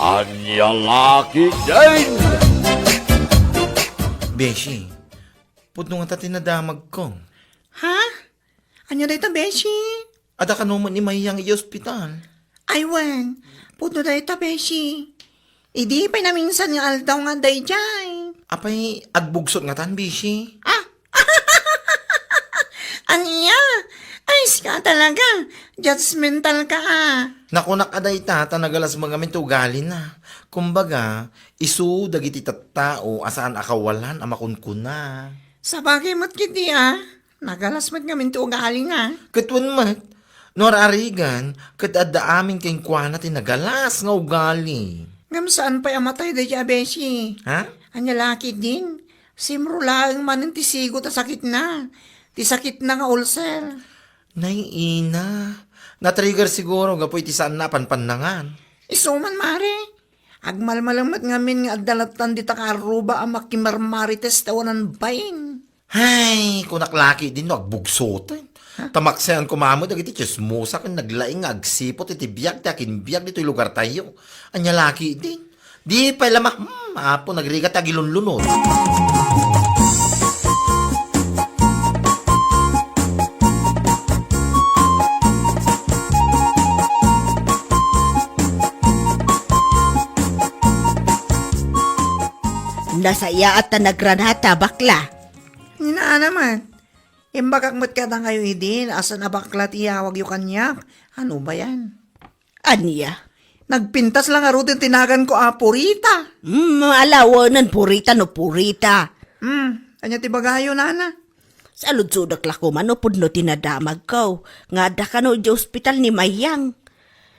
Anyang laki din! Beshi, pudno nga ta tinadamag ko. Ha? Anya dayta, Beshi? Ada ka naman ni Mayang i-hospital. Aywan, puto dayta, Beshi. Idi pa na minsan nga aldaw nga dayjay. Apay, agbugsot nga tan, Beshi. Anya? Ay, ka talaga. Judgmental ka Nakunak aday ta, nagalas mga mintugali na. Kumbaga, isu dagiti tattao asaan akawalan amakunkuna. Sa bagay mo't kiti Nagalas mo't nga minto ugali nga. Katwan mat, nor arigan, adda amin keng kwana tinagalas nga ugali. Ngam saan pa'y amatay dayja, Beshi? Ha? Anya laki din. Simrulaang manin ti sigo ta sakit na. Ti sakit na nga ulcer. Naiina. Na-trigger siguro, gapoy ti saan na panpanangan. Isuman, mare. Agmalmalamat ngamin nga agdalatan di takaruba ang makimarmarites tawanan bayin. Hay, kunak laki din no, agbugsotan. Tamaksayan kumamo, dagiti chismosa kan naglaing nga agsipot iti biyag, takin biyag dito'y lugar tayo. Anya laki din. Di pa lamak, apo nagrigat agilunlunod. Nasaya at nagranata, bakla. Nina naman. Imbakak mo't ka na ngayon idin, asan na baklat iyawag yung kanyak. Ano ba yan? Anya? Nagpintas lang nga rutin tinagan ko purita. Alawanan, purita no purita. Anya tibagayo nana. Sa ludsudak lako man no pudno tinadamag ko. Nga da ka no di ospital ni Mayang.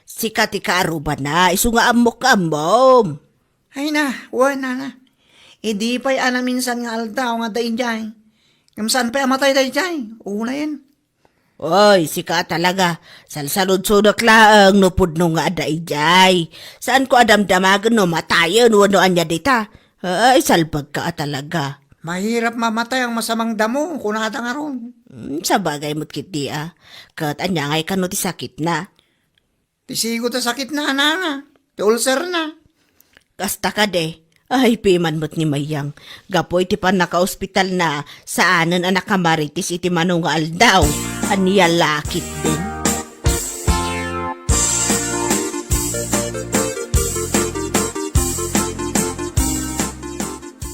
Sika ti kaaruba na, isu nga amok-amom. Ay na, huwag nana. Idi pa'y ana minsan nga aldaw nga dahin jay. Kamsaan pa'y amatay dahin jay. Una yan. Oy, sika talaga. Salsalud-sudak laang no pudno nga adaijay. Saan ko adamdamagan no matayon wano anya dita. Ay, salbag ka talaga. Mahirap mamatay ang masamang damo kung nakata nga ron. Sa bagay mo't kiti Kat anya ngay ka no ti sakit na. Tisigo ta sakit na nga. Ti ulcer na. Kasta ka de. Ay, piman mo't ni Mayang. Gapoy ti pan naka-ospital na saanan anak kamaritis iti manong nga aldaw. Aniya lakit din.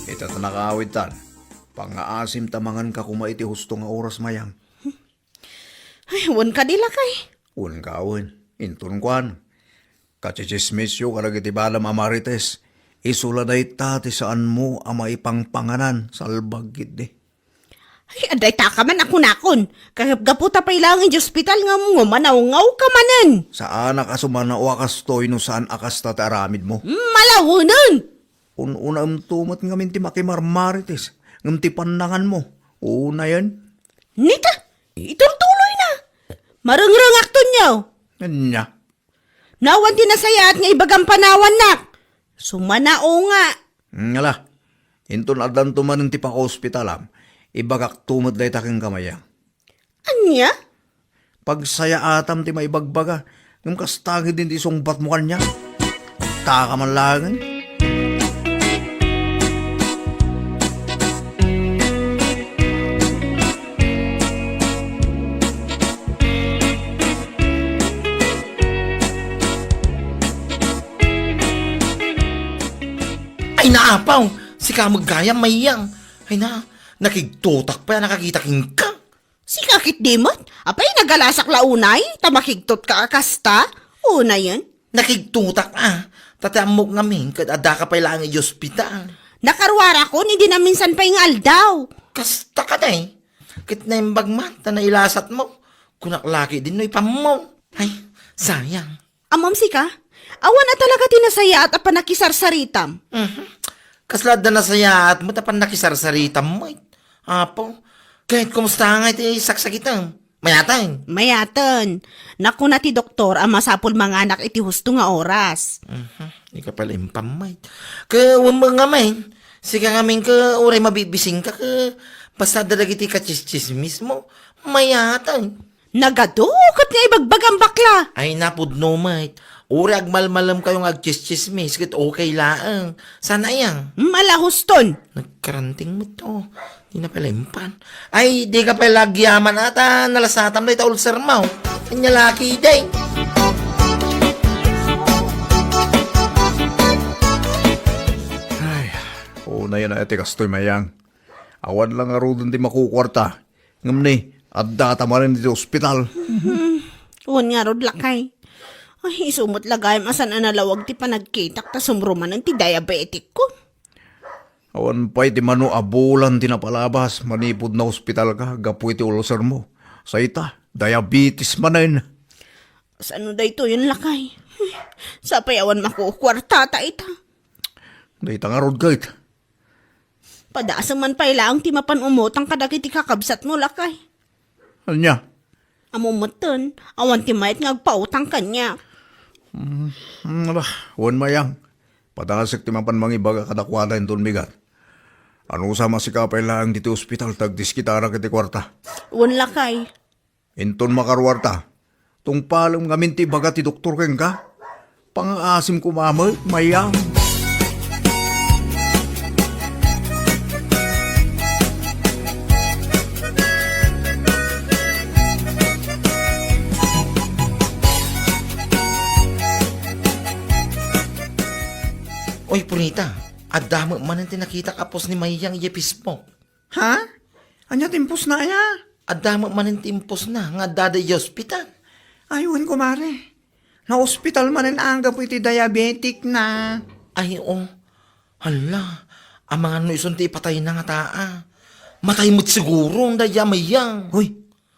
Ita ta nakaawit tan. Pangaasim tamangan ka kuma iti husto nga oras Mayang. Ay, wan ka dila kay. Un kaawin. Intun kwan. Kachichismisyo karag iti balam amarites. Isula na itati saan mo ama ipangpanganan salbagit de. Ay, aday ta ka man ako nakon. Gaputa pa ilangan di ospital nga mo, manaw-ngaw ka manan. Saan akasumana o akastoy no saan akas tataramid mo? Malawunan! Una tumat nga minti makimarmarites. Ngam ti pandangan mo. Una yan. Nita, iturtuloy na. Marangrang akton niyaw. Anya. Nawan tinasaya at nga ibagang panawan nak. Sumanao nga. Ngala. Intun adan tumanin ti paka-hospitalam. Ibagak tumad day taking kamayang. Anya? Pagsaya atam ti maibagbaga. Ngam kastagi din ti sungbat mo kanya. Taka man langan. Ay naapaw, si kamagaya Mayang. Ay na, nakigtutak pa, nakakita king ka. Si kakit dimot? Apay nagalasak launay? Tamakigtot ka akasta? Una yan. Nakigtutak tatamok ngamin, ada ka pa ilang i-hospital. Nakarwara ko, hindi na minsan pa yung aldaw. Kasta ka day. Kit na yung bagman, nailasat mo. Kunaklaki din no ipamo. Ay, sayang. Amam si ka? Awan na talaga tinasaya at apanakisarsaritam. Kaslad na nasaya at mo tapan nakisarsarita mo. Apo, kahit kumusta nga iti saksakitan. Mayatan. Mayatan. Naku na ti doktor ang masapul mga anak iti husto nga oras. Di ka pala impamay. Ka mga may. Sika ngamin ka uray mabibising ka ka. Basta dalagiti ka chismis mo. Mayatan. Nagadukot nga ibagbagang bakla. Ay napudno mate. Uri agmalmalam kayong agchis-chismis, kat okay laang. Sana yang. Malahuston. Nagkaranting mo to. Di na pala impan. Ay, di ka pala gyaman ata. Nalasatam na ita ulcer mo. Kanya laki day. Ay, una yan na ete kastoy mayang. Awan lang aro dun di makukwarta. Ngam ni, at data mo rin dito ospital. Uwan nga rod lakay. Ay, sumot lagay masan analawag ti panagkitak ta sumruman ng ti diabetic ko. Awan pa'y ti mano abulan ti napalabas. Manipod na ospital ka, gapu iti ulcer mo. Sa ita, diabetes manin. Saan da ito yun lakay? Sa payawan makukwarta ta ita. Dahita nga rod gait. Padasa man pa ilaang ti mapan umutang kadagiti kakabsat mo lakay. Anya? Amumutan, awan ti mayat nga agpautang kanya. Wan mayang. Patangasik ti mapan mangibaga kadakwada inton bigat. Ano sama si kapay lang dito ospital tagdis kitara kiti kwarta. Uwan lakay. Inton makarwarta. Tung palam ngamin ti baga ti doktor keng ka. Pang-asim ko mamay, mayang. Oy, Punita. Adamo man ang tinakita kapos ni Mayang iyepis mo. Ha? Anya timpos na ya? Adamo man ang timpos na nga daday hospital. Ayun, kumare. Na-hospital man ang angga po iti diabetic na. Ay, oh. Hala. Ang mga nuison ti patay na nga taa. Matay mo't siguro ang daya Mayang. Hoy,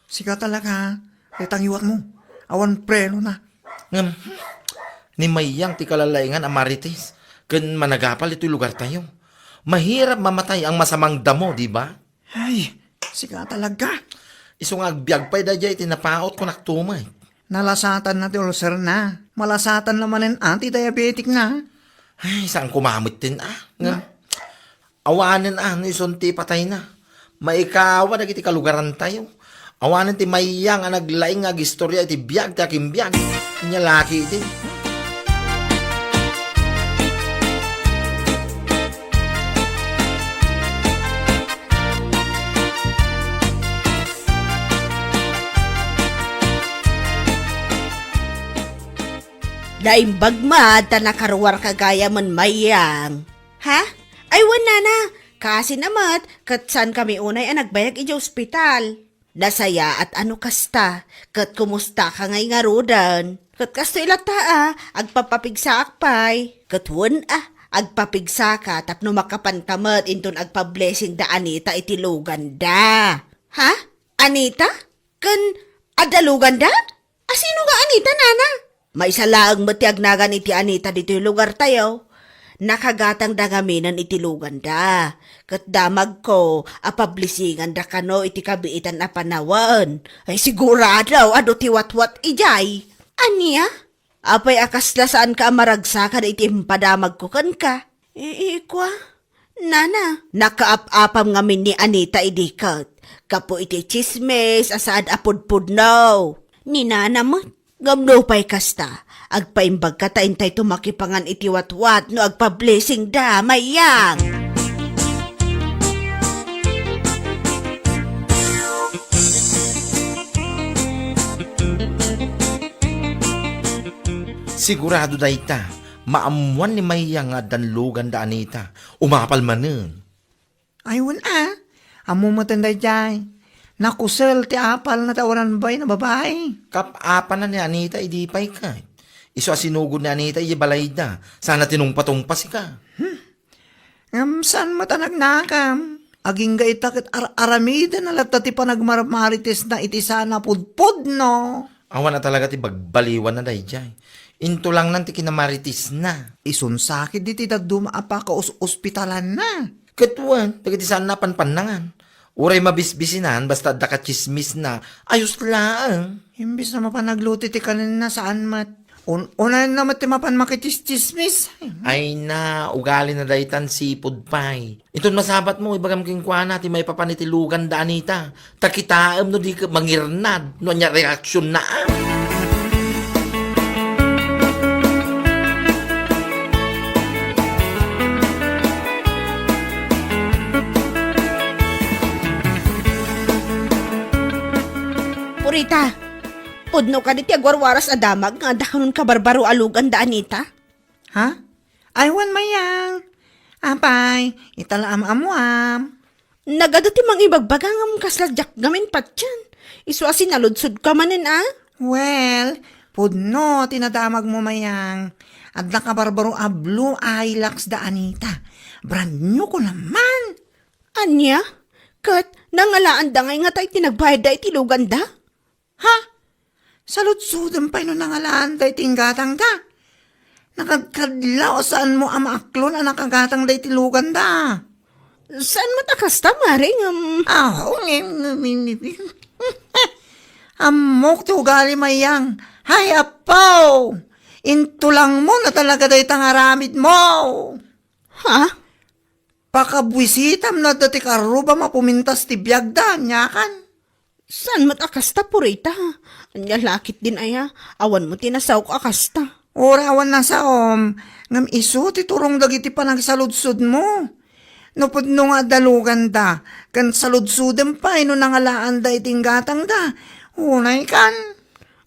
sika talaga. Itang iwat mo. Awan preno na. Ngam, ni Mayang ti kalalaingan ang marites. Kan managapal ito'y lugar tayo. Mahirap mamatay ang masamang damo, di ba? Ay, sika talaga. Isong agbyag pa'y dadya itinapaot ko naktumay. Nalasatan na ti ulcer na. Malasatan naman ang anti-diabetic na. Ay, saan kumamit din Nga. Awanin no ison ti patay na. Maikawa na kiti kalugaran tayo. Awanin ti Mayang ang naglaing ag istorya iti biyag ti aking biyag. Kanya laki din. Laimbag ta nakaruwar kagaya man Mayang. Ha? Ay wala na. Kasi namat, katsan kami unay ang nagbayag iti ospital. Nasaya at ano kasta, kat kumusta ka ngay nga rodan. Kat kasto ilata agpapapigsa akpay. Kat wan agpapigsa ka tapno makapan kamat inton agpa-blessing da Anita iti luganda. Ha? Anita? Kan adaluganda? Asino nga Anita, nana? May salaang matiag nagan iti Anita dito yung lugar tayo. Nakagatang dangaminan iti luganda. Kat damag ko, apablisingan da kano iti kabiitan na panawan. Ay sigurado, ado ti watwat ijay. Aniya? Apay akasla saan ka amaragsakan iti impadamag ko kan ka. Ikwa? Nana, nakaap-apam ngamin ni Anita idikat. Kapo iti chismes, asaad apudpud no. Ni Nana mo. Gamno pa'y kasta, agpaimbag ka taintay tumakipangan itiwatwat no agpa-blessing da, Mayang. Sigurado dayta, maamuan ni Mayang nga danlugan da Anita. Umapal manen. Ayun amo matanday jay. Nakusel ti apal na tawanan bay na babae. Kap-apa na ni Anita, idi pa'y ka. Iso asinugod ni Anita, ibalay da. Sana tinungpatungpas ka. Saan matanag nakam? Aging ga itakit aramida na lata ti panagmarmarites na iti sana pudpud no. Awan na talaga ti bagbaliwan na dayjay. Into lang nanti kinamaritis na. Isunsakit di ti dumaapa ka ospitalan na. Katuan, tagati saan na panpanangan. Uray mabisbisinan, basta dakachismis na, ayos lang. Imbis na mapanagluti ti kanina saan mat. Unahan na mat ti mapan makitis-chismis. Ay na, ugali na daytan sipod pay. Iton masabat mo, ibagam kingkwana, ti may papanitilugan da Anita. Takitaam no di ka mangirnad, no anya reaksyon na Anita. Pudno ka di ti agwarwaras adamag nga da kanon ka barbaro alugan da Anita. Ha? Aywan mayang. Apay, itala amuam. Nagado ti mang ibagbagang am kasladyak gamin patyan. Isu asin naludsud ka manin Well, pudno, tinadamag mo mayang. At nakabarbaro a blue Hilux da Anita. Brand new ko naman. Anya? Kat, nangalaan da ngay nga tayo tinagbayad da itilugan da? Ha? Salutsudan pa no nangalaan da itinggatang da. Nakagkadlaw saan mo amaaklon ang nakagatang da itilugan da. Saan matakas ta, maring? Amok ti ugali mayang. Hay apaw! Intulang mo na talaga day tangaramid mo. Ha? Pakabwisitam na dati karuba mapumintas ti biyagda, nyakan. Saan matakasta purita? Anya lakit din aya. Awan mo tinasawk akasta. Orawan na sa ngam iso ti turong dagiti panagsaludsud mo. Nupod no nga dalugan da, kan saludsudem pa, ino nangalaan da itinggatang da. Unay kan.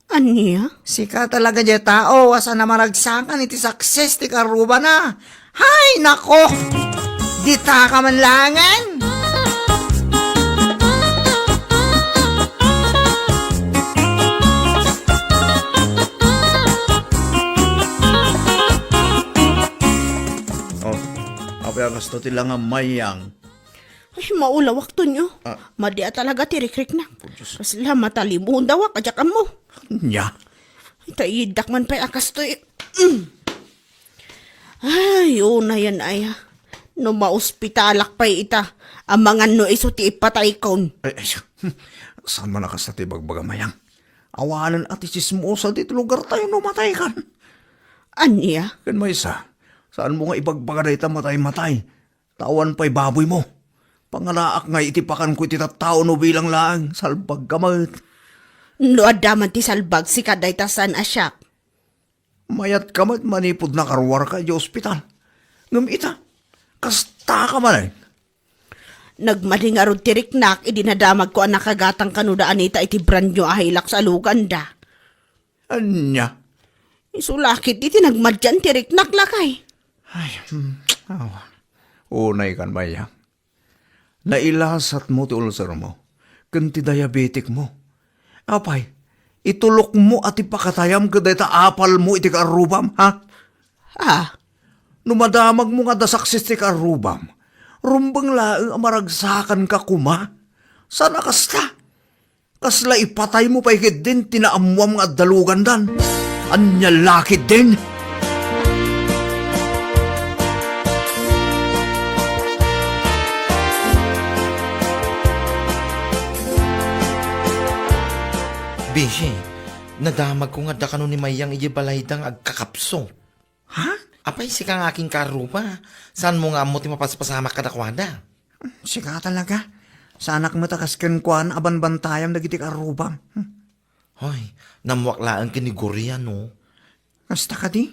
Anya? Sika talaga di tao, asa na maragsakan iti success ti karuba na. Hay, nako! Di ta ka man langan! Oh, apay akas to tila nga mayang. Ay, maulawak to nyo. Madia talaga tirikrik na. Kasla matalimuhon daw kajak mo. Nya. Itayidak man pa'y akas to Ay, una yan aya. No mauspitalak pa'y ita. Amangan no iso ti ipatay kon. Ay, saan man akas na tibagbaga mayang? Awanan at isismosa dito lugar tayo numatay kan. Anya? Kan may isa, saan mo nga ibagbaga na ita matay-matay? Tawan pa'y baboy mo. Pangalaak nga itipakan ko iti tao no bilang laang, salbag kamat. No adaman ti salbag si kaday tasan asyak. Mayat kamat manipod na karwar ka di ospital. Ngam ita, kasta ka man eh. Nagmalingarod ti riknak, idinadamag ko ang nakagatang kanuda Anita iti brand nyo ahilak sa luganda. Anya? Isulakit iti nagmadyan ti riknak lakay. Ay, unay kan mayang. Nailasat mo ti ulcer mo, kanti diabetic mo. Apay, itulok mo at ipakatayam ka ta apal mo iti karubam, ha? Ah, Numadamag mo nga da saksis ti karubam, rumbang laeng amaragsakan ka kuma. Sana kasta? Kasla ipatay mo pa ikit din tinaamuam nga dalugan dan. Anya lakit din. Bishi, nadamag ko nga da kanon ni mayang iji balaydang agkakapso. Ha? Apay si kang aking karuba. Saan mo nga mo ti mapaspasamak kadakwada? Sika talaga. Sa anak mo takasken kuan aban bantayam dagiti karubam. Hoy, namuwaklaan kinigurian no. Kasta ka di?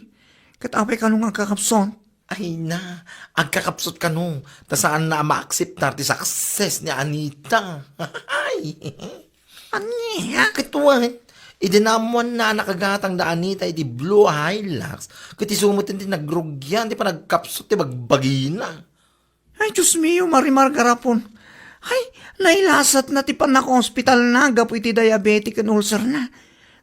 Katapay ka nung agkakapson. Ay na, agkakapsot ka no. Ta saan na ma-accept na ti success ni Anita. Ay, Anya? katuwan. Idinamuan na nakagatang da Anita iti Blue Hilux. Kati sumutin ti nagrugyan, ti pa nagkapsot ti bagbagina. Ay, Diyos mio, marimar garapon. Ay, nailasat na ti panako hospital na, gapo iti diabetic and ulcer na.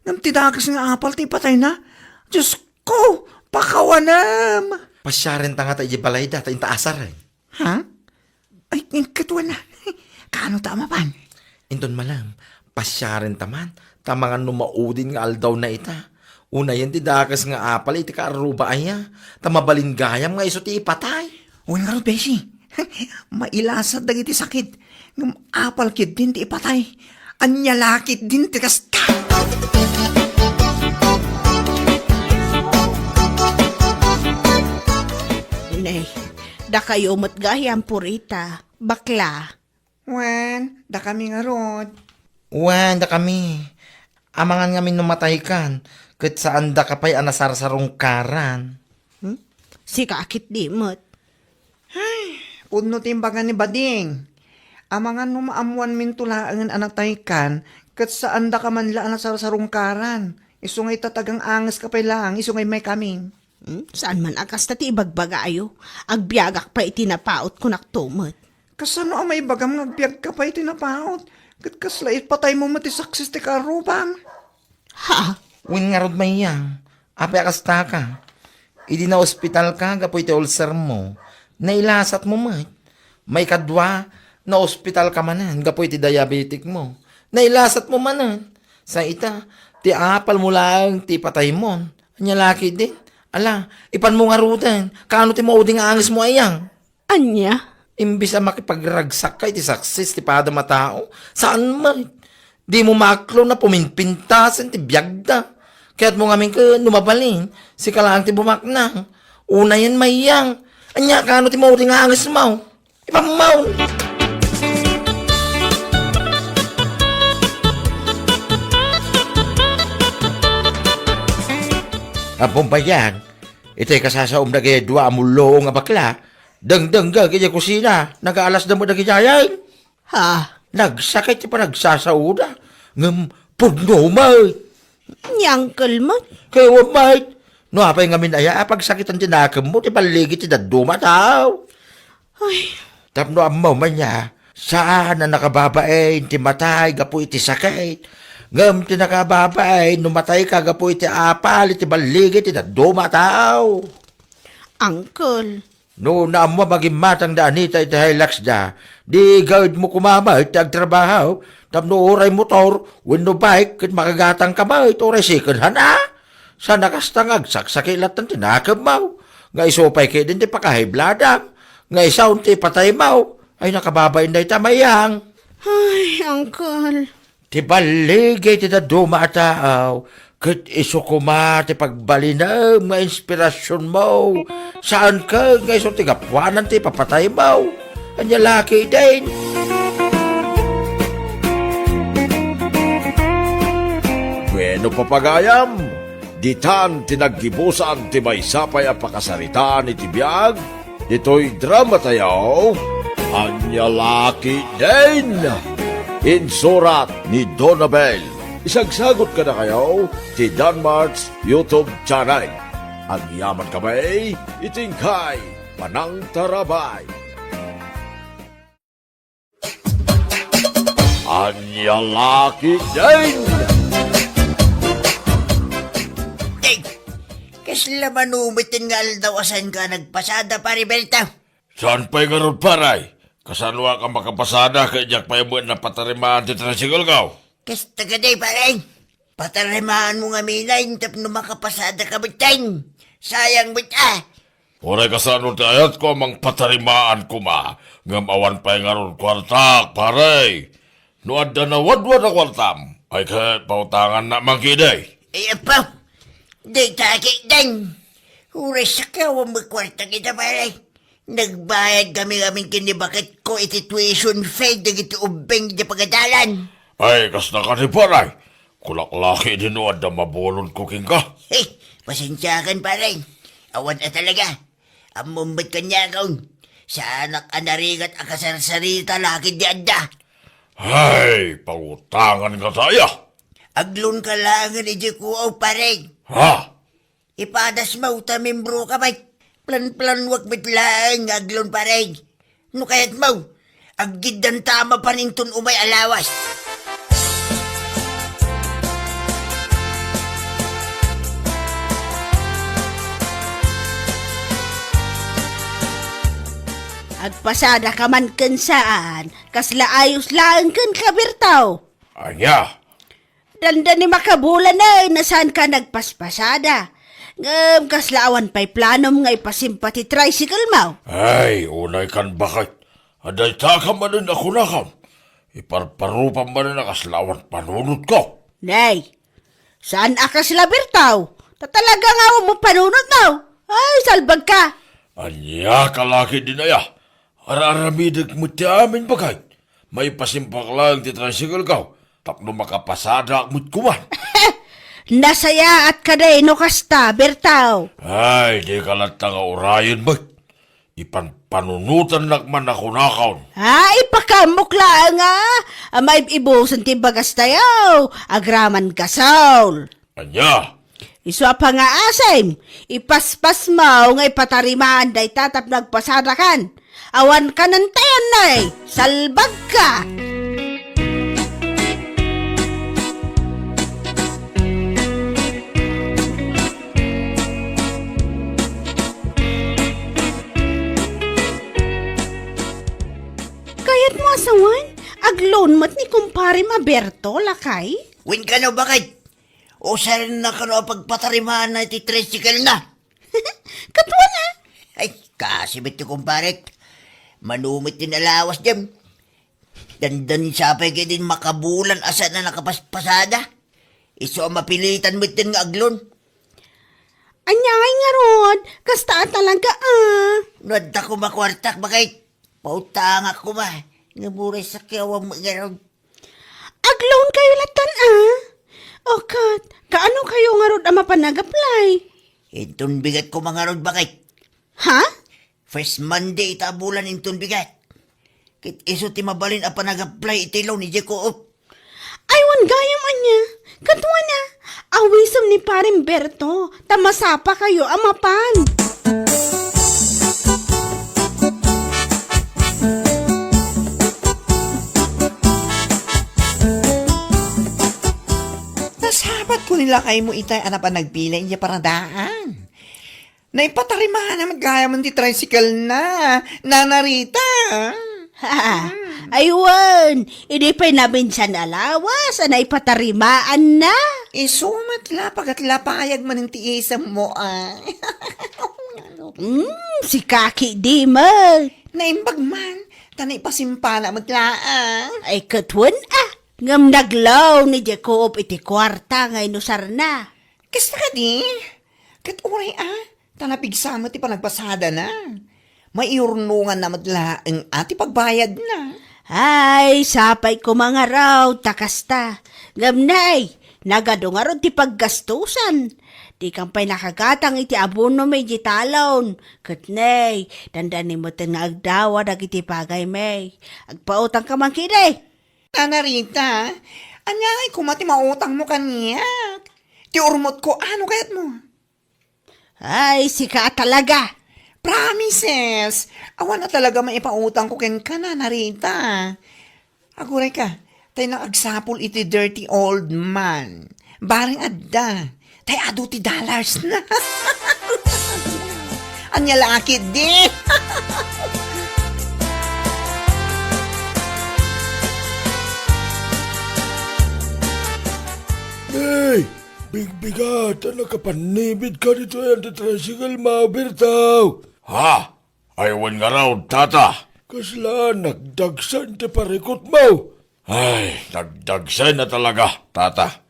Ngam ti dagas nga apal, ti patay na. Diyos ko, pakawanam. Pasyaren ta nga ta iti balay da, ta intaasar eh. Ha? Ay, katuwan na. Kano tama pan? Inton malam, pasyaren taman, tamangan numaudin nga aldaw na ita. Una yan ti dagas nga apal, iti kaaruba aya. Tamabalin gayam nga iso ti ipatay. Uwan nga ro, Beshi. Mailasat dagiti sakit. Ngam apal kid din ti ipatay. Anya lakit din ti kasta. Nay, da kayo matgayam purita. Bakla. Wen, da kami nga rod. Wan, da kami. Amangan nga numatay kan. Kat saan da kapay anasarsarong karan. Si kakit di mo't. Puno timbangan ni Bading. Amangan numaamuan min tulaangan anak taykan, Kat saan da ka man laan sa sarungkaran. Iso ngay tatagang angas ka pa lang, iso ngay may kaming. Saan man akas na ti ibagbaga ayo? Agbiagak pa itinapaot ko naktumot. Kasano ang may bagam nagbiag ka pa itinapaot? Kat kaslait patay mo matisaksis ti karubam. Ha? Win nga rod may yang. Ape akasta ka. Idi na ospital ka, gapoy ti ulcer mo. Nailasat mo mat. May kadwa, na ospital ka manan, gapoy ti diabetic mo. Nailasat mo manan. Sa ita, ti apal mo lang, ti patay mo. Anya laki din. Ala, ipan mo nga rudan. Kaano ti mauding angis mo ayang? Anya? Imbis na makipagragsak ka, iti saksis, ti pada matao. Saan man? Di mo maklo na puminpintasan, ti biyagda. Kaya't mo ngamin ka numabalin, si kalaan ti bumakna. Una yan mayang. Anya, kano ti mauri nga angis mo? Ipamaw. Apong bayan, ito'y kasasaom na kaya dua amulo nga bakla. Dang-dang ga kaya kusina, nag-aalas na mo na kinayay. Ha? Nagsakit pa nagsasauda. Ngam, pugno, may. Nyangkal mo? Kaya may. No, apay ngamin aya, pagsakit ang tinakam mo, ti paligid ti daduma tao. Ay, Tapno amaw man niya, saan na nakababain, ti matay, gapu iti sakit. Ngam, ti nakababain, numatay ka, gapu iti apal, iti baligid, ti daduma tao. Uncle. No, naamwa maging matang da anita iti hilax da. Di gawid mo kumama iti agtrabaho. Tapno oray motor, winno bike, kit makagatang kamay, ito oray second hand Sa nakastangag, saksakilat ng tinakab mo. Nga isopay kayo din ti pakahibladang. Nga isaw ti patay mo. Ay nakababay na itamayang. Ay, Uncle. Ti baligay ti daduma tao. Kit iso kuma ti pagbalinam nga inspirasyon mo. Saan ka nga iso ti gapwanan ti papatay mo. Anya laki din. Bueno papagayam, ditan tinaggibusan ti may sapay a pakasaritaan iti biyag, ito'y drama tayo, Anya Laki din! Insurat ni Donabel. Isagsagot ka na kayo ti Danmarks YouTube channel. Ang yaman kamay, itingkay, panang tarabay. Anya Laki din! Kasla manumitin nga aldawasan ka nagpasada pariberta. Saan pa'y garod paray? Kasanwa ka makapasada kaya diyak pa'y mo na patarimaan ti tricycle ka. Kas tagaday paray. Patarimaan mo nga minay, tap no makapasada ka bitay. Sayang bita. Oray kasano ti ayat ko mang patarimaan ko ma. Ngam awan pa'y garod kwartak paray. No adda na wadwad na kwartam. Ay kahit pautangan na mangkiday. Ay apa, di taki din. Uray sa kawa magkwartang ita paray. Nagbayad kami kinibakit ko iti tuition fee dagiti ubeng di pagadalan. Ay kas na ka ni paray. Kulaklaki din no adda mabulon cooking ka. Hey, pasensyakan paray. Awan na talaga. Amumbat kanya kaon. Sa anak anarigat akasarsarita laki di adda. Ay, pautangan ka saya. Aglon ka lang ni Jekuaw paray. Ha? Ipadas mo ta membro ka bay. Plan-plan wag bitlang aglon paray. No kayat mo, aggidan tama pa nintun umay alawas. Agpasada ka man kan saan, kasla ayos lang kan kabirtaw. Anya? Danda ni makabulan na nasaan ka nagpaspasada. Ngam kaslaawan pa'y planom nga ipasimpati tricycle mo. Ay, unay kan bakit? Aday takam man ako na kam. Iparparupan man na kaslawan panunod ko. Nay, saan akas labirtaw? Tatalaga nga mo panunod mo. Ay, salbag ka. Anya kalaki din aya. Araramidag mo ti amin bakit? May pasimpak lang ti tricycle ka. Tapno makapasada mo't kuman. Nasaya at kaday no kasta, Bertaw. Ay, di ka lang nga orayon ba? Ipanpanunutan nakman ako nakaon. Ipakamok lang nga. May ibusan ti bagas tayo. Agraman ka, Saul. Anya, Iswa pa nga asem. Ipaspas mo nga ipatarimaan day tatap nagpasadakan. Awan ka ng tayan na Salbag ka. Kayat mo asawan? Aglon mat ni kumpare Maberto lakay? Win ka no, bakit? O saan na ka no pagpatarimaan na iti tricycle na? Katwa na. Ay, kasibit ko kumparet. Manumit din alawas dyan. Dandan sapay kayo din makabulan asa na nakapaspasada. Iso mapilitan mo din nga aglon. Anyay nga rod. Kasta talaga Nuadta ko makwartak, bakit? Pautang ako ba? Nga buray sa kiawang mga Agloan kayo latan O kat, kaano kayo nga rod ang mapanag-apply? Intun bigat ko mga rod, bakit? Ha? First Monday itabulan intun bigat. Kit iso ti mabalin apa nag-apply itilaw ni Jeko. Aywan gayam anya. Katwa na. Awisam ni Paring Berto. Tamasapa kayo amapan. Nasabat ko nila kay mo itay ana pa nagpila niya paradaan. Naipatarimahan na magkaya man ti tricycle na. Nanarita. Aywan. Hindi pa namin siya nalawas. Anay patarimaan na. Isumat la pagat lapayag man ang tiisam mo Si Kaki di man. Naimbag man. Tanay pasimpana maglaan. Ay katwan Ngam naglaw ni Jacob iti kwarta ngay nusar na. Kasta ka di? Kat uray Tanapigsa mo ti panagpasada na. Maiurnungan na madlaang ati pagbayad na. Ay, sapay ko mga raw, takasta. Ngamnay, nagadungarod ti paggastusan. Di kang pa'y nakagatang iti abono may jitalon. Katnay, dandani mo tin nga agdawa iti pagay may. Agpautang ka man kinay. Nanarita, anyay kumati mautang mo kaniya. Ti urmot ko, ano kayat mo? Ay, sika talaga. Promises! Awan na talaga maipautang ko ken ka na, Narita. Aguray ka, tayo nakagsapol iti dirty old man. Baring adda, tayo ado ti dollars na. Anya laki di. Hey, bigbigat, ano ka panibid ka dito yan sa tricycle, Mabertaw? Ha? Aywan nga raw, tata. Kasla, nagdagsan ti parikot mo. Ay, nagdagsan na talaga, tata.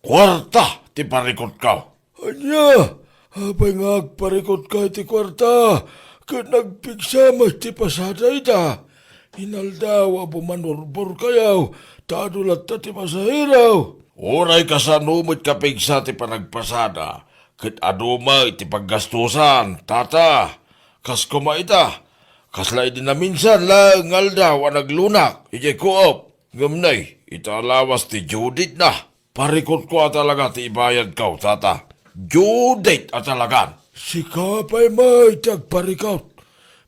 Kwarta ti parikot ka. Anya, habay nga agparikot ka ti kwarta, ka nagpigsamas ti pasada ita. Inaldaw, bumanurbor kayaw, tadulat ta ti masahiraw. Uray ka sa numit kapig sa ti panagpasada, kit aduma iti paggastusan, tata. Kas kumaita, kaslay din na minsan lang aldaw ang naglunak, iti koop. Gamnay, italawas ti Judith na. Parikot ko talaga ti ibayad ka, tata. Judith at talagan. Si kapay may tagparikot.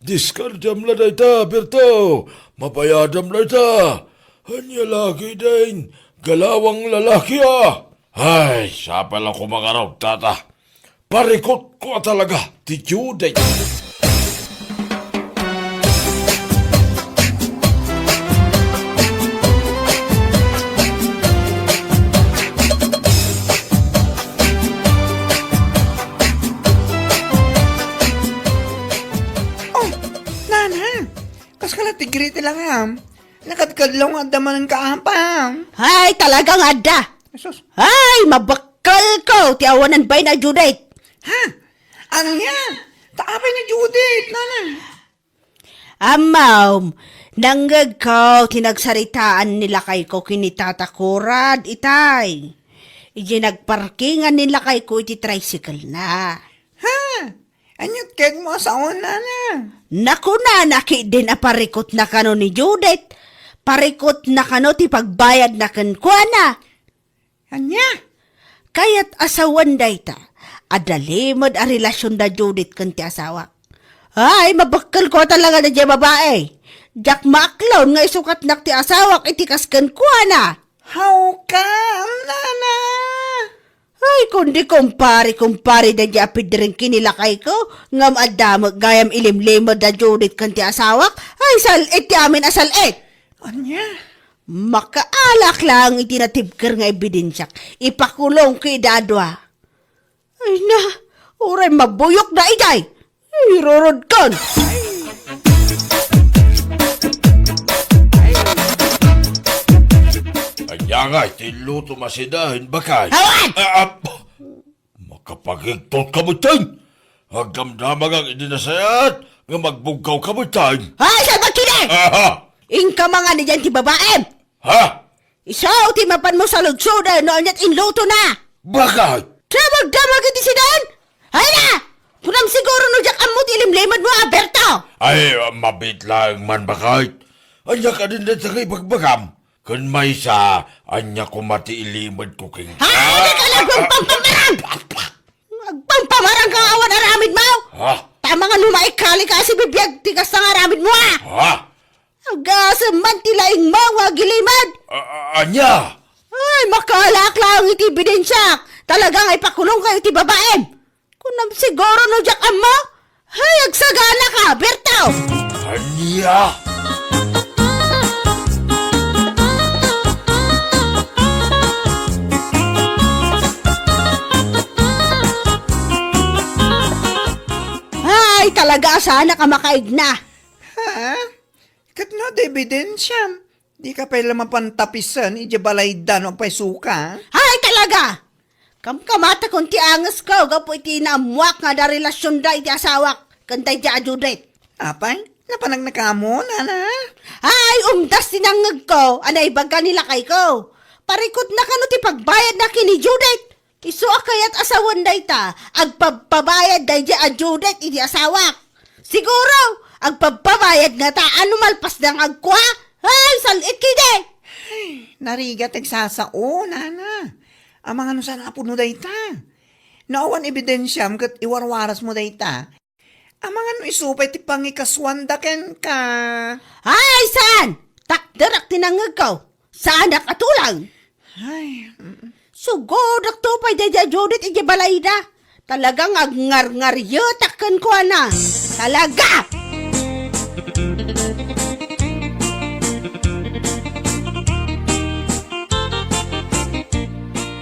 Diskardam la day ta, Berto. Mapayadam la ta. Hanya lagi din. Galawang lalaki Ay, sapa lang kumangaraw, tata. Parikot ko talaga, ti Judith. Oh, nana, kas ka tigriti lang Nakadkadlaw nga daman ng kaampam. Ay, talagang adda. Sus. Ay, mabakal ko. Ti awanan bay na Judith. Ha? Ano yan? Taapay ni Judith, nana. Amaw, nanggag ko, tinagsaritaan nila kay ko kinitatakurad, itay. Iji nagparkingan nila kay ko iti tricycle na. Ha? Anyot keg mo asawa na. Naku na, naki din a parikot na kano ni Judith. Parikot na kano ti pagbayad na kankwana. Anya? Kaya't asawan dayta. Adalimod a relasyon da Judith kan ti asawa. Ay, mabakal ko talaga na dyan babae. Jack maklon nga isukat nak ti asawa itikas kankwana. How come, nana? Ay, kundi kumpari da dyan apid rin kinilakay ko. Ngam adamag gayam ilimlimod da Judith kan ti asawak. Ay, salit ti amin asalit. Anya? Makaalak lang itinatibker nga ebidensyak. Ipakulong kay dadwa. Ay na, oray mabuyok na ijay. Irorod kon. Anya nga, tiluto masidahin bakay. Hawan! Makapagigtot ka mo tayo. Hagdamdamag ang idinasayat nga magbugkaw ka mo tayo. Ay, sa bakine! Aha! Ingka mga ni dyan ti babae. Ha? Isaw, timapan mo sa lugsoda, noon ya't inluto na. Bakay? Damag iti sidan. Ay na! Punam siguro no jak amot ilimlimod mo, Alberto. Ay, mabit lang man bakay. Anya ka din dito kay bagbagam. Kun may sa, anya ko mati ilimod ko king. Ha? Hindi ka lang pamarang! Magpampamarang kang awan aramid mo! Ha? Tama nga lumaikali ka si bibiyag tigas ng aramid mo ah! Ha? Agasaman tilaing mo nga gilimad! Anya? Ay, makalak lang iti ebidensya! Talagang ay pakulong kayo iti babae! Kunam siguro no jak mo? Ay, agsagana ka, Berto! Anya? Ay, talaga sana ka makaigna! Ha? Kat no, ebidensya. Di ka pala mapantapisan, ijabalaydan o pa'y suka. Ay, talaga! Kamkamata kung ti angas ko, gapo iti naamuak nga da relasyon da iti asawak, kantay ti Judith. Apay, napanag na ka mo, nana. Ay, umdas tinangag ko, anay baga nila kay ko. Parikot na kano ti pagbayad na kini Judith. Isu akayat asawan day ta, agpapabayad day di a Judith iti asawak. Siguro, agpapabayad nga ta, ano malpas ng agkwa? Ay, salit kide. Narigat nagsasao, nana. Ang mga no sana po no dayta. Naawan ebidensyam kat iwarwaras mo dayta. Ang mga no isupay ti pangikaswanda ken ka. Ay, saan? Takdarak tinangag ko. Saan nakatulang? Ay, Sugodak to pa'y dadya Judith iti balay na. Talagang agngar-ngaryo takkan ko na. Talaga!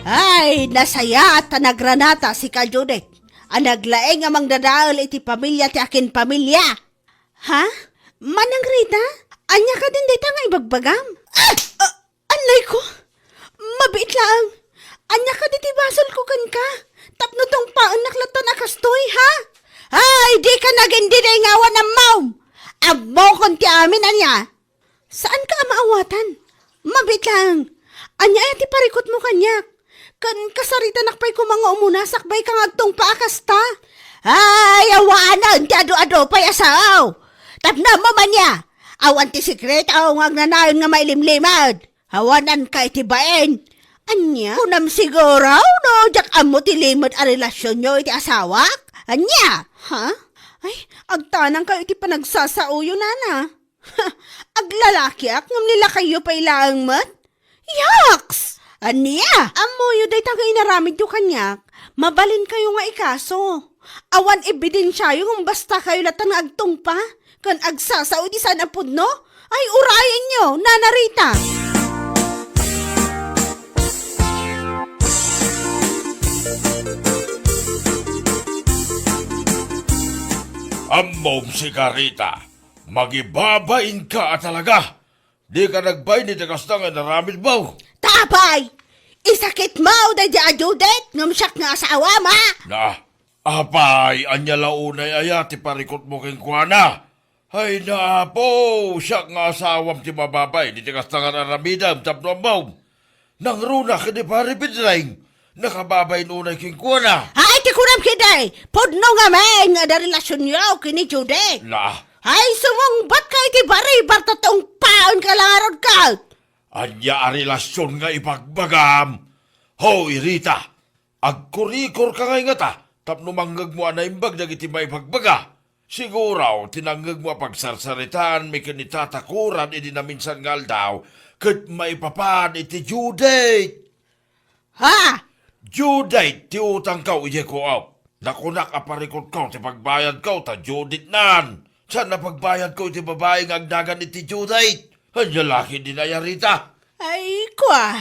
Ay, nasaya at nagranata si ka Judith. Anaglaeng amang dadaal iti pamilya ti akin pamilya. Ha? Manang Rita? Anya ka din dita nga ibagbagam? Anay ko? Mabit lang. Anya ka diti basol ko kan ka. Tapno tong paan naklatan akastoy, ha? Ay, di ka naging dinay ngawan ng maum. Abo kon ti amin, anya. Saan ka maawatan? Mabit lang. Anya ay ti parikot mo kanyak. Kan kasarita nakpay ko mga umuna, sakbay kang agtong paakasta. Ay, awanan, ti ado-ado pay asaw. Tapna mo man niya. Awan ti sekreto ang agnanayon nga mailimlimad. Awanan ka itibain. Anya? Kunam siguro, no, jak amo ti limad a relasyon nyo iti asawak? Anya? Ha? Ay, agtanang kayo iti panagsasauyo, nana. Aglalaki ak, ngam nila kayo pa ilaang mat? Yaks! Anya? Amoyo day taga inaramid yung kanyak. Mabalin kayo nga ikaso. Awan ebidensya yung basta kayo latang agtong pa. Kan agsasao di sana pud no? Ay urayan nyo, Nana Rita. Amom si Carita. Magibabain ka talaga. Di ka nagbay ni tagas na nga naramid mo. Tapay! Isakit mo dadya Judith ngam siyak nga asawa ma. Na, apay, anya launay ayati parikot mo king kuana. Ay na po, siya nga asawam ti mababay, di tigas na nga naramidam, tapno mo. Nang runa ka di paripid ring, nakababay nunay king kuana. Ay Ay, ti kunam kiday. Podno nga may nga da relasyon niyo kini Judith. Na, Ay, sumungbat ka iti bari, bartatong paon ka lang arod ka. anya a relasyon nga ipagbagam. Hoy, Rita, agkurikor ka ngay nga ta, tapno manggag mo na imbag dagiti may pagbaga. Siguraw, tinanggag mo pagsarsaritan, may kanitatakuran, idi na minsan ngal daw, kat maipapan iti Judith. Ha? Judith, ti utang kau ije ko aw. Nakunak aparikot kau ti pagbayad kau ta Judith nan. Saan na pagbayad ko ti babae nga agdagan iti Judith? Anya laki din ay Rita. Ay, kwa.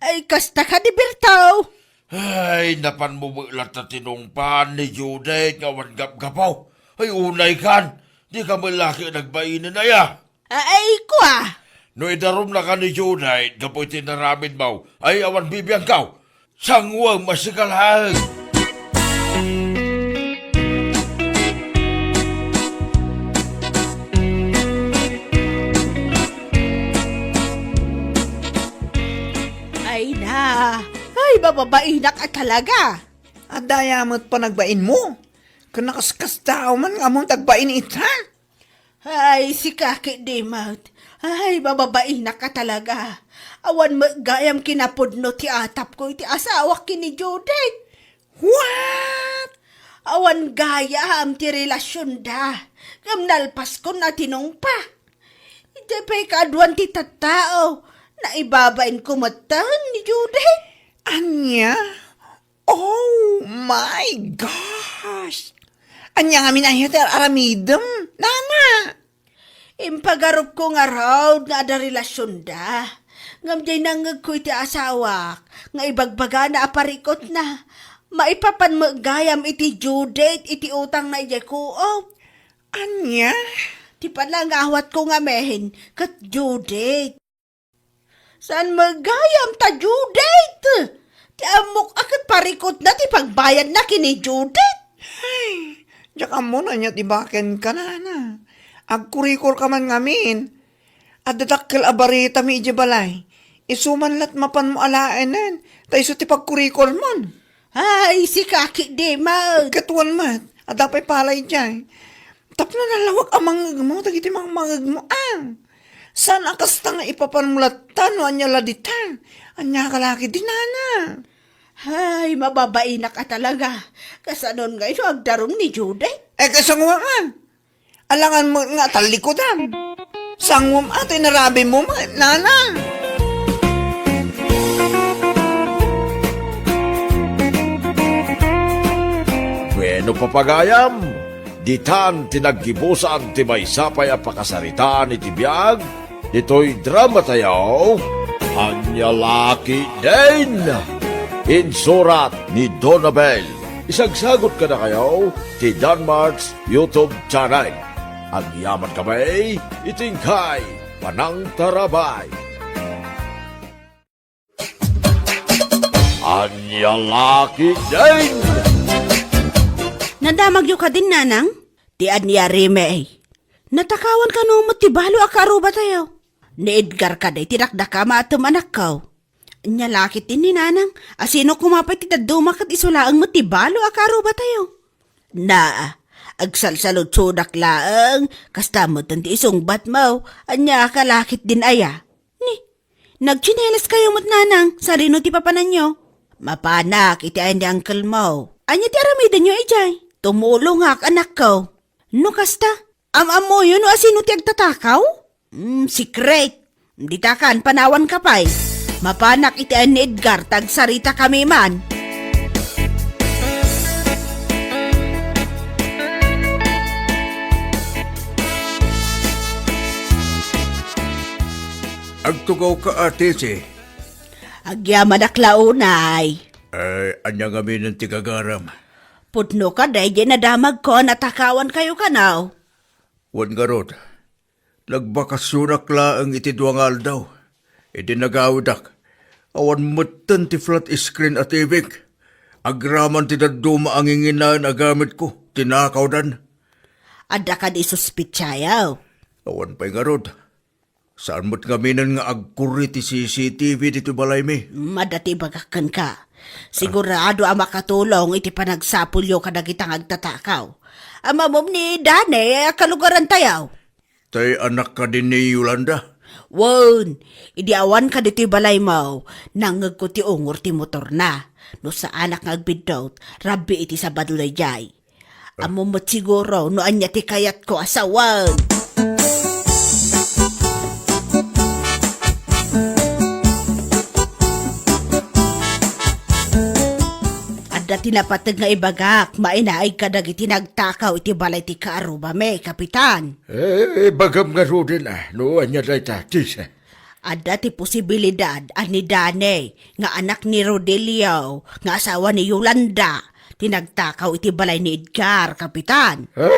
Ay, kasta ka di Bertaw. Ay, napan mo mulat na tinungpan ni Judith nga wan gap-gapaw. Ay, unay kan. Di ka malaki nagbainin na ya. Ay, kwa. No idarom na ka ni Judith, gapoy tinaramin mo. Ay, awan bibiyang kau. Sangwang masikalahan. Ay na. Ay, bababainak ka talaga. At dayamot pa nagbain mo. Kung nakaskas tao man nga mong tagbain ita. Ay, si Kaki Dimot. Ay, bababainak ka talaga. Awan magayam kinapudno ti atap ko iti asawa kini Judith. What? Awan gayam ti relasyon da. Gamnalpas ko na tinong pa. Iti pa'y kaadwan ti tattao na ibabain ko matahan ni Judith. Anya? Oh my gosh! Anya nga minahiyatar aramidem, nana! Impagarup ko nga raw nga ada relasyon da. Ngamday nangag ko iti asawa, nga ibagbaga na aparikot na. Maipapan mo gayam iti Judith, iti utang na ije ko. Oh, Anya? ti panangawat ko nga mehen, kat Judith. Saan magayam ta Judith? Ti amok akat parikot na ti pagbayad na kini Judith. Ay, diyan mo na niya tibaken ka na. Agkurikor ka man ngamin. At dadakkel abarita mi ije balay. Isumanlat mapan mo alaanen. Tayo sa ti pagkurikor mon. Ay, si Kaki Dimot. Katuan mat. At dapay palay dyan. Tapno na lawak ang mangag mo. Tagiti mga mangag mo San akasta nga ipapanmulatan o anya laditan. Anya kalaki dinana. Ay, mababain na ka talaga. Kasanon nga ito agdarom ni Judith. Kasangwa nga. Alangan mo nga talikodan. Sangwam ate narabi mo nana. Bueno papagayam, ditan tinaggibusan ti may sapay a pakasaritaan iti biyag, ito'y drama tayo, anya laki din. Insurat ni Donabel. Isagsagot ka na kayo ti Danmarks YouTube channel. Ang yaman kamay, itingkay, panang tarabay. Anya laki din. Nadamag yu ka din, nanang? Ti anya rime. Natakawan ka no mo ti balo akaro ba tayo? Ni Edgar ka day tinakdaka maatum anak ka. Anya lakit din ni nanang. Asino kumapay ti daduma kat isulaang mo ti balo akaro ba tayo? Na, agsalsalod sudak laang. Kasta mo tanti isong bat mo. Anya kalakit din aya. Ni, nagchinelas kayo mo't nanang. Sarino ti papanan nyo? Mapanak iti ay ni uncle mo. Anya ti aramidan nyo ijay. Tumulong hak anak ko. No kasta? Am mo yun o asino ti agtatakaw? Secret. Di takan panawan ka pa'y. Mapanak iti an ni Edgar tagsarita kami man. Agtugaw ka ate si. Agyaman aklaunay. Ay, anya kami ng tigagaram. Putno ka day di nadamag ko natakawan kayo kanaw. Wan garod. Lagbakasyon laang iti duangal daw. Iti nagawadak. Awan matan ti flat screen at ibig. Agraman ti daduma ang inginan agamit ko. Tinakaw dan. Adda ka di suspitsayaw. Awan pa'y garod. Saan mo't kaminan nga agkuri ti CCTV dito balay mi? Madati bagakan ka. Sigurado ang makatulong iti panagsapulyo ka na kitang agtatakaw. Ama mo ni Dane, kalugaran tayaw. Tay anak ka din ni Yolanda. Won, idiawan ka dito'y balay mo, nangag ko ti ungor ti motor na. No sa anak nga agbidot, rabi iti sa badulay jay. Amo mo't siguro, no anya ti kayat ko asawan. Adda tinapatag nga ibagak, mainaay ka dagiti nagtakaw iti balay ti kaaruba me, kapitan. Bagam nga ro din no anya day tatis Adda ti posibilidad ani Dane nga anak ni Rodelio nga asawa ni Yolanda tinagtakaw iti balay ni Edgar, kapitan. Ha?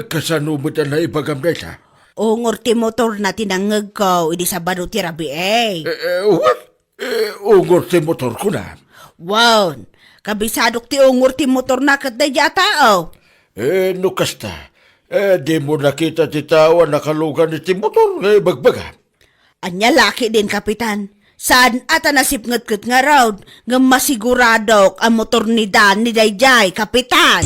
Kasanubot na ibagam day ta? Ungor ti motor na tinangag ko idi Sabado ti Rabi What? Ungor ti motor ko na. Wow, kabisadok ti ungor ti motor na kat na tao. No kasta. Di mo nakita ti tao nakalugan ni ti motor nga ibagbaga. Anya laki din, kapitan. Saan ata nasipngat-kat nga raw nga masigurado ang motor ni Dan ni Dayjay, kapitan.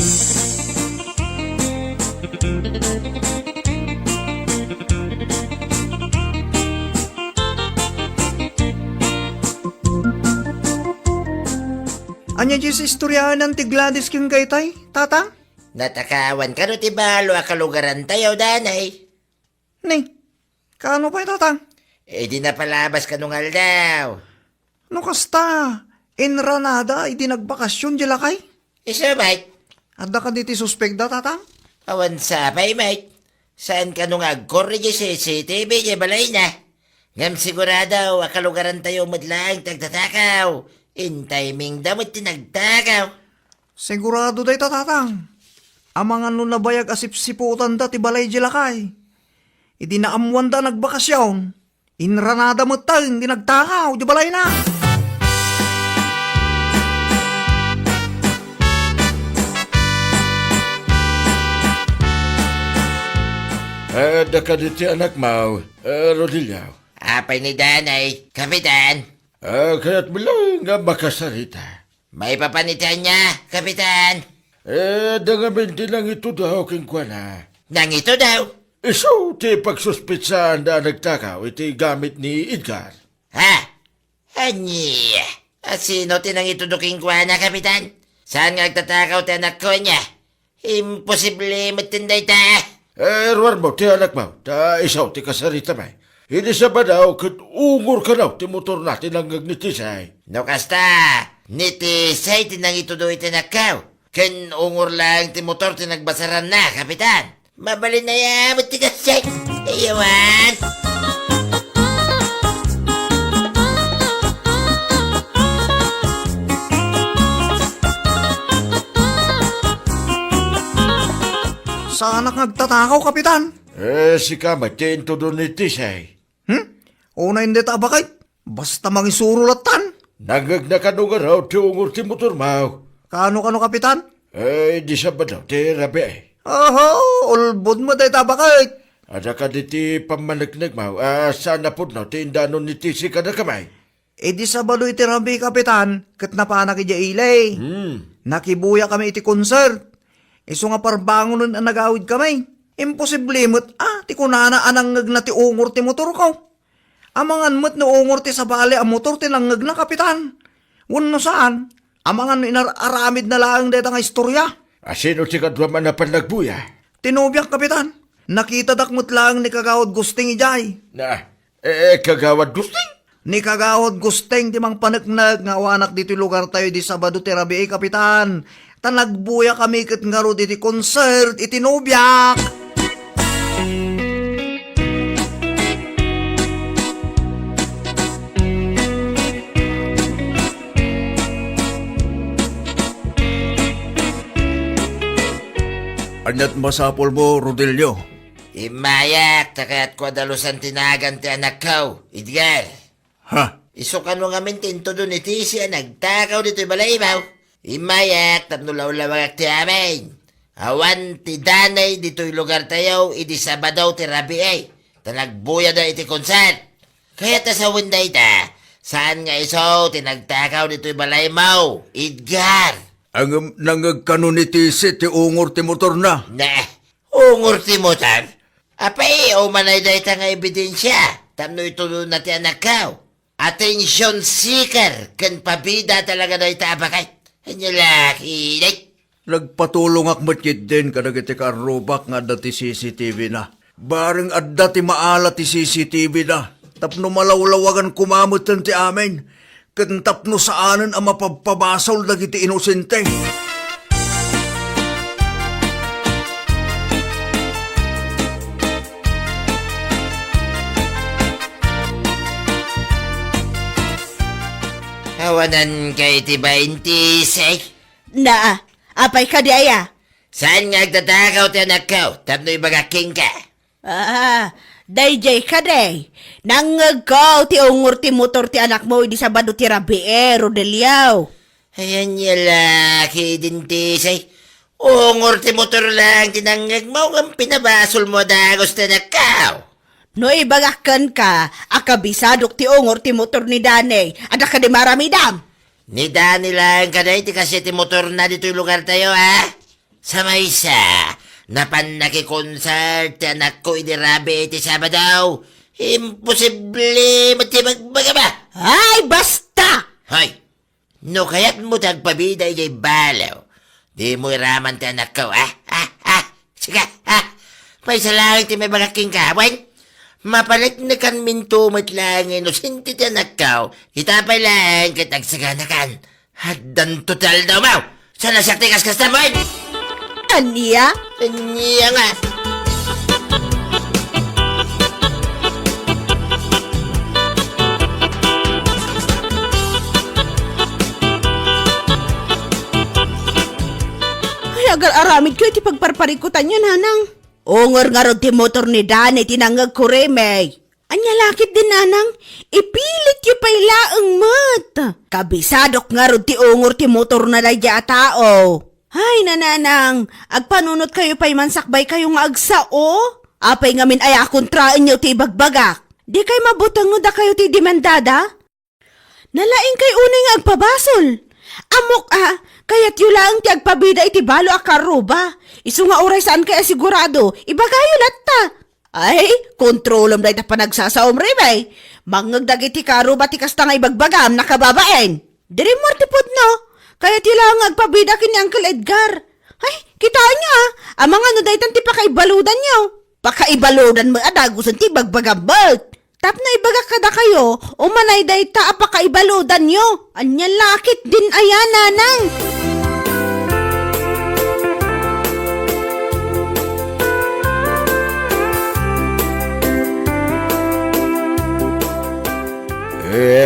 Anya jis istoryahan ng ti Gladys king kaytay, tatang? Natakawan ka no ti balo a kalugaran tayo, Danay. Ni, kano pa tatang? Di na palabas ka nung aldaw. No kasta, Enranada, iti nagbakasyon di lakay? Isa, mate. Adda ka diti suspekda, tatang? Awan sapay, mate. Saan ka nung agkor di CCTV di balay na? Ngam sigurado, akalugaran tayo madlang tagtatakaw. In timing damot tinagtakaw. Sigurado day tatang. Amangan no nabayag asip-siputan da ti balay di lakay. Iti naamuan da nagbakasyon. Inranada mo tang, dinagtakaw, di balay na. Da ka diti anak mo, Rodilio. Apay ni Danay, kapitan. Kaya't bilang nga makasarita. May papanitan niya, kapitan. Da nga binti lang ito daw king kwa na. Nang ito daw. So, ti pagsuspitsaan da nagtakaw, iti gamit ni Edgar. Ha? Anya? Sino tinang ituduking kwa na, kapitan? Saan nga agtatakaw ti anak ko niya? Imposible matinday ta. Ruar mo, ti anak mo, ta isaw ti kasarita may. Hindi sa ba daw, kat ungor ka daw, ti motor natin ang agnitisay. No kasta, nitisay tinang itudo itinakaw. Ken ungor lang ti motor tinagbasaran na, kapitan. Mabalin na yan, matigasay. Iyawan. Saan anak nagtatakaw, kapitan? Si Kamat, ti into doon nitisay. Una hindi ta bakit? Basta mangisurulatan. Nagag na kanuga raw, ti ungor ti motor mo. Kano kapitan? Di sa ba daw, ti rabi ay. Oho, ulbod mo day tabakit. Ada ka diti pamanagnag mo, saan na po na, tindanon ni tisi ka na kamay. E di sa balo iti rabi, kapitan, kat napanak iti ilay. Nakibuya kami iti concert. Iso nga parbangon nun ang nagawid kami. Imposible mo't, ti kunana anangag na ti ungor ti motor ko. Amangan mo't no ungor ti sabali ang motor ti langag na, kapitan. Wano saan? Amangan inararamid na lang deta nga istorya. Sino ti kadwa man na panagbuya? Tinubiyak, kapitan. Nakita dakmot lang ni Kagawad Gusting ijay. Na, kagawad gusting? Ni Kagawad Gusting ti mang panagnag nga wanak dito lugar tayo di Sabado ti Rabi, kapitan. Tanagbuya kami kat nga ro diti concert, itinubiyak. Anyat masapol mo, Rodelio. Imayak, takat ko dalusan tinagan ti anak ko. Edgar. Ha? Isukan mo nga mintinto doon iti siya nagtakaw dito balay mo. Imayak, tapno lawag ti amin. Awan ti Danay dito'y lugar tayo, idi Sabado ti Rabi ay. Tanagbuya na iti konsert. Kaya ta sa winday ta, Saan nga iso, tinagtakaw dito'y balay mo, Edgar? Ang nangagkano ni Tisi, ti ungor ti motor na. Ungor ti motor? Apay, manay dahi nga ebidensya. Tamno ito na ti anak ka. Attention seeker, kan pabida talaga dahi tabakay. Anya laki, day. Nagpatulong akmatkit din kadagiti karubak nga dati CCTV na. Baring adda ti maala ti CCTV na. Tapno malawlawagan kumamot ti amin. Kan tapno saanan ang mapapabasol dagiti inosente. Hawanan kay ti 26. Na, apay ka di aya. Saan nga agtatakaw ti anak ka? Tapno ibagaking ka. Dayjay ka day. Nangag ko, ti ungur ti motor ti anak mo, di sabado ti rabi Rodeliao. Ayan niya laki din tisay. Ungor ti motor lang tinangag mo kang pinabasol mo dagos ti anak ka. No ibagakan ka, akabisadok ti ungur ti motor ni Danay, ada ka di maramidam. Ni Dani lang ka ti kasi ti motor na dito'y lugar tayo ha. Sa maysa, napan nakikonsert ti anak ko idirabi ti Sabadaw. Imposible matibagbaga ba? Ay, basta! Hoy, no kaya't mo tagpabida ijay balaw. Di mo iraman ti anak ko, Sige, May salang ti may bagaking kawan. Mapalit na kan mintumot lang inusinti ti anak ko. Itapay lang kitagsaganakan. Haddan total daw mo. Sana siya tikas kastamoy. Aniya? Niya nga. Ay, agar aramid ko iti pagparparikutan yun, Nanang. Ungor nga ron ti motor ni Danay, tinangag ko remay. Anya lakit din, Nanang. Ipilit yu pa'y laang mat. Kabisadok nga ron ti ungor ti motor na dadya tao. Ay, nananang, agpanunot kayo pa'y mansakbay kayo nga agsao. Apay ngamin ay akontraan nyo ti bagbagak. Di kay mabutang da kayo ti demandada? Nalaing kay unay nga agpabasol. Amok kayat yulaang ti agpabida iti balo akaruba. Isu nga oray saan kaya sigurado, ibagayo latta. Ay, kontrolom da ita panagsasaom rimay. Mangagdag iti karuba ti kasta nga ibagbagam nakababaen. Diri mortipod no. Kaya tila nga agpabida kini Uncle Edgar. Ay, kitaan niya ang mga ano daytan ti pakaibaludan niyo. Pakaibaludan mo adagusan ti bagbagabot. Tap na ibaga kada kayo, umanay dayta pakaibaludan niyo. Anya lakit din ayan, Nanang.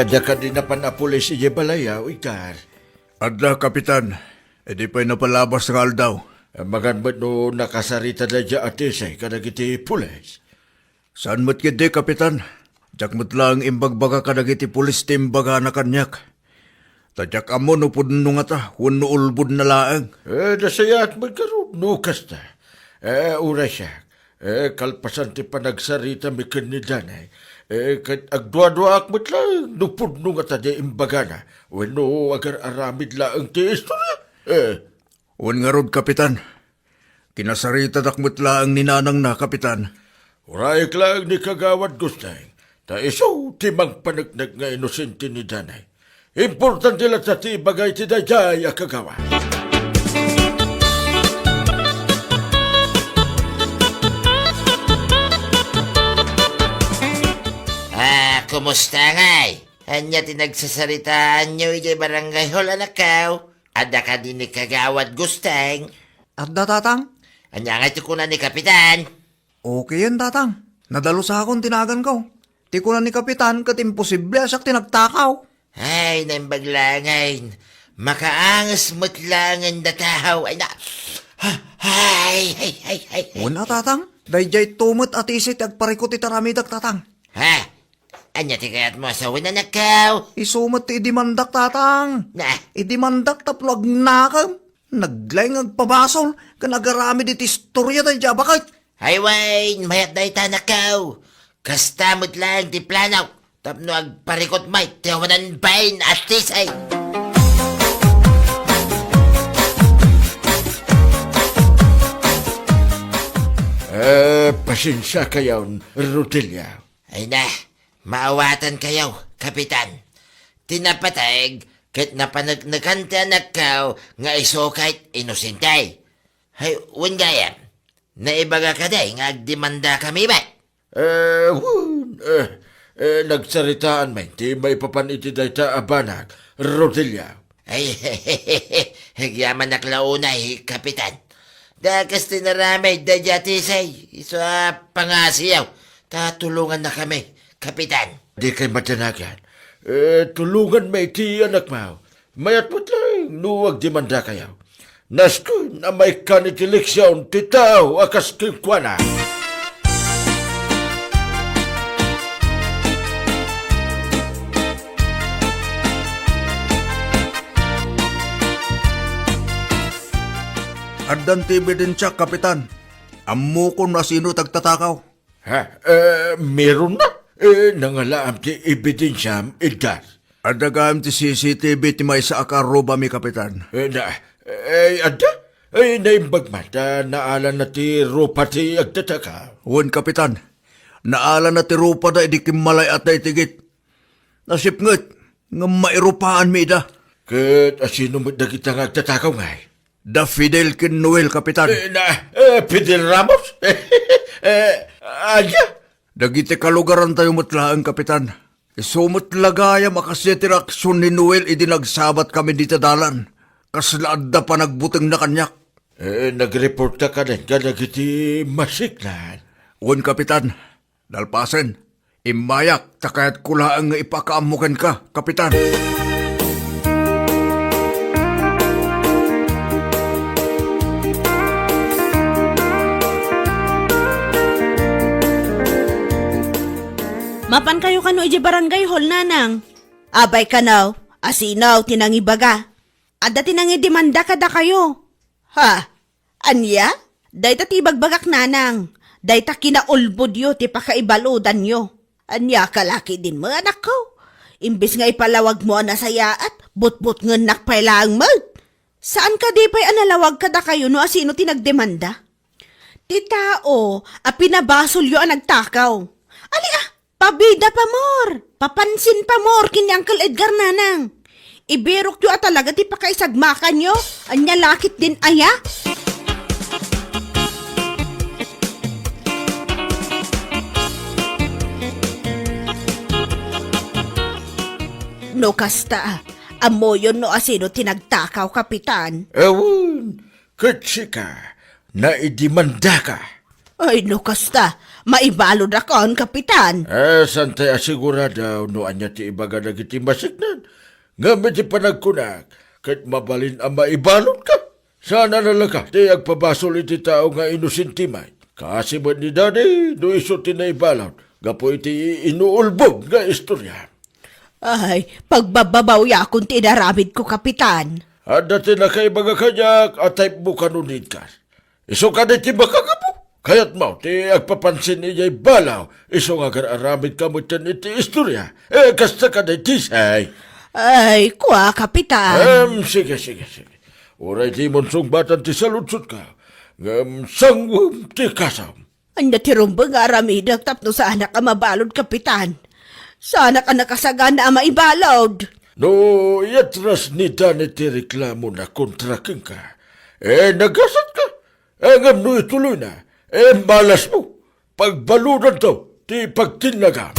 Ada ka din na panapulis si Balayaw, Ikar. Adda, Kapitan. Di pa'y napalabas ng aldaw. Magan ba't no nakasarita na dya atisay ka nagiti pulis? Saan mo't kidi, Kapitan? Diyak mo't lang imbagbaga ka nagiti pulis timbaga na kanyak. Tadyak amo no pudno nga ta, wano ulbud na laang. Nasayat magkaroon, no kasta. Ura siya. Kalpasan ti panagsarita mi kanidanay. Kat agdwa-dwa akmat lang, nupudno nga ta di imbaga na. Wano agar aramid laang ti istorya. Wan nga rod, Kapitan. Kinasarita dakmot laang ninanang na, Kapitan. Urayak lang ni kagawad gustay. Ta iso ti magpanagnag nga inosente ni Danay. Importante lang sa ti bagay ti dayay a kagawad. Kumusta ngay? Anya tinagsasaritaan nyo ijay barangay hall anak ka. Ada ka din ni kagawad gusteng. Adda, tatang? Anya nga tikunan ni Kapitan. Okay yan, tatang. Nadalo sa akong tinagan ko. Tikunan ni Kapitan kat imposible asak tinagtakaw. Ay, naimbaglangayn. Makaangas mo't lang ang datahaw. Ay na. Ay. Una, tatang. Dayjay tumot at isit agparikot itaramidag, tatang. Ha? Anya ti kayat mo asawin na nakaw. Isumot ti idimandak, tatang. Na. Idimandak taplo agnakam. Naglayng agpabasol. Kanagaramid iti istorya tayo dya. Bakit? Ay, wain, mayat na ita nakaw. Kasta mo't lang ti planaw. Tapno agparikot may tiyawanan bain at tisay. Pasensya kayo, Rodelia. Ay na, maawatan kayo, kapitan. Tinapatag, kat napanagnakan anak kao nga isokait inosintay. Hay, wangayam, naibaga ka day nga agdemanda kami ba? Nagsaritaan may, di may papaniti day ta abanag, Rodelia. Ay, hagyaman naklaunay, kapitan. Dakas tinaramay, dadyatisay, isa pangasiyaw. Tatulungan na kami, kapitan. Di kay matanagan. Tulungan may ti anak mo. Mayat mo lang, nuwag demanda kayo. Nasko na may kanitiliksyon, titaw, akas kikwana. Addan ti ebidensya, Kapitan. Ammo ko na sino tagtatakaw. Ha? Meron na. Nangalaam ti ebidensyam idar. Adagam ti CCTV ti may sa akaroba mi, Kapitan. Ada? Naimbag man, naalan na ti rupa ti agtataka. Wen, Kapitan. Naala na ti rupa da idikim malay at na itigit. Nasipnget, nga mairupaan mi da. Kat asino mo na kitang agtatakaw ngay? Da Fidel kin Noel, Kapitan. Fidel Ramos? Anya? Dagiti kalugaran tayo mutlaan, Kapitan. Isumot lagaya makasitira aksyon ni Noel idinagsabat kami dito dalan. Kaslaad da pa nagbuteng na kanyak. Nag-report ka din ka nagiti masiklan. Wen, Kapitan. Dalpasen. Imayak takayat kulaang nga ipakaamukan ka, Kapitan. Mapan kayo kano iji barangay hall, nanang. Abay kanaw, asinaw, tinangibaga. Ada tinangi demanda kada kayo. Ha? Anya? Day ta tibagbagak, nanang. Day ta kinaulbod yo, ti pakaibaludan yo. Anya kalaki din mo, anak ko. Imbis nga ipalawag mo ang nasayaat, but-but nganak pay lang mo. Saan ka di pa'y analawag kada kayo no asino tinagdemanda? Ti tao, pinabasol yo ang nagtakaw. Ali pabida pa mor, papansin pa mor kini Uncle Edgar, nanang. Ibirok yo talaga ti pakaisagmakan yo, anya lakit din aya. No kasta, amo yun no asino tinagtakaw, kapitan. Ewan, katsika, naidimanda ka. Ay no kasta, maibalod akon, kapitan. Santay asigurado no anya ti ibaga nagiti masignan. Ngamit ti panagkunak, kat mabalin ang maibalon ka. Sana nalaga, ti agpabasol iti tao nga inusintimay. Kasi ba ni Daddy, no iso ti naibalon, gapo iti inuulbog nga istorya. Ay, pagbababaw ya kung tinaramid ko, kapitan. At dati na kay baga kanyak, at type mo kanunid ka. Iso ka na ti makagapo. Kaya't mo, ti agpapansin niya'y balaw. Iso nga aramid ka mo tiyan iti istorya. Kasta ka na tisay. Ay, kuha, kapitan. Sige. Uray ti monsong batan ti saludsot ka. Sangwam ti kasam. Anya ti rumbang aramidag tapno sa anak ka mabalod, kapitan. Sa anak ka nakasagan na maibalod. No, yatras ni Dani ti reklamo na kontraking ka. Nagasat ka. Ngam no ituloy na. Malas mo. Pagbaludan to, ti pagtinaga.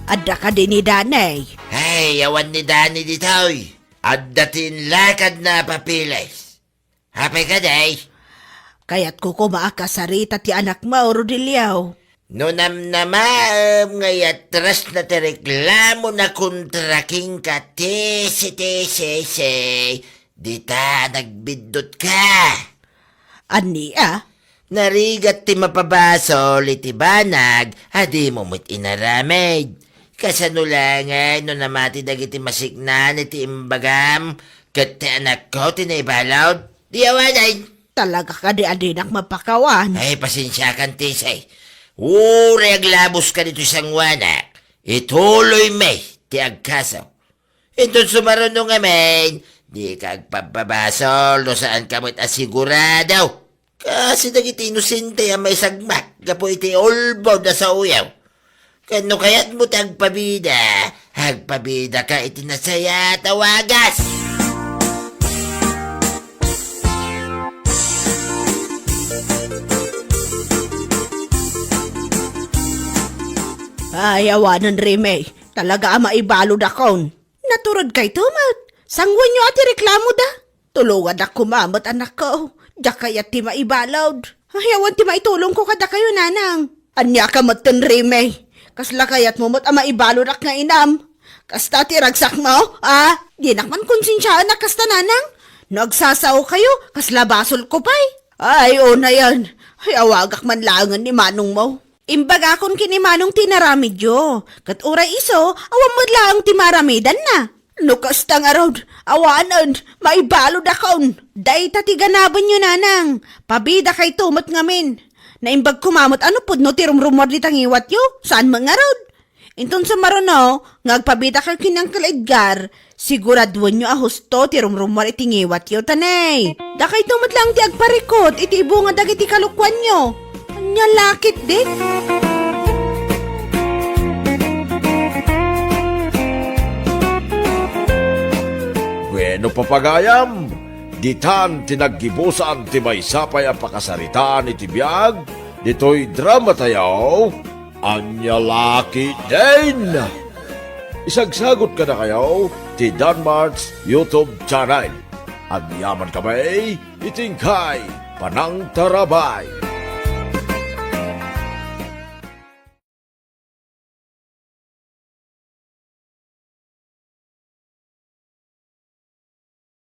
Adda ka din ni Danay. Hey, yawan ni Dani ditoy. At datin lakad na papilis. Happy ka day? Kaya't ko kumaakasarita ti anak mo, Rodiliao. No namnamam ngayat tras na reklamo na kontraking ka tese. Dita nagbidot ka. Ania? Narigat ti mapabasol iti banag, adi mo mo't inaramid. Kasanulangan no namati dagiti masignan iti imbagam, Kati anak ko, tinaibalaw. Di awanan. Talaga ka di adinak mapakawan. Ay, pasensya kan, Tisay. Uri, aglabos ka dito isang wanak. Ituloy may, tiag kaso. Ito sumarunong amin, di kag pababasol, no saan ka mo't asigurado. Kasi dagiti inosente ang may sagmak, gapo iti olbo na sa uyaw. Kano kaya't mo tagpabida, hagpabida ka iti nasaya tawagas. Ay, awanan Rime. Talaga maibalod akon. Naturod kay tumat. Sangwan nyo ati reklamo da. Tulungan ako mamot anak ko. Diyak kayat ti maibalod. Ay, awan ti maitulong ko kada kayo nanang. Anya ka matin Rime. Kasla kayat mo mot maibalod ak nga inam. Kasta ti ragsak mo, di nakman konsensyaan na kasta nanang. Nagsasaw kayo, kasla basol ko pa'y. Ay, o na yan. Ay, awagak man langan ni manong mo. Imbaga kon kini manong tinaramidyo. Kat uray iso, awam mo lang timaramidan na. Lukas tang arod, awanan, maibalod akon. Day tatiganaban nyo nanang. Pabida kay tumot ngamin. Naimbag kumamot ano pud no tirumrumor di tangiwat yo. Saan mga rod? Inton sa marono, ngagpabida kay kinang Edgar. Siguraduan nyo ahusto tirumrumor itingiwat yo tanay. Da kay tumot lang ti agparikot, iti ibo nga dagiti kalukwan nyo. Anya lakit din. Bueno papagayam, ditan tinaggibusan ti may sapay ang pakasaritaan iti biyag, dito'y drama tayaw, anya laki din. Isagsagot ka na kayo, ti Danmar's YouTube channel. Ang yaman kamay, itingkay, panang tarabay.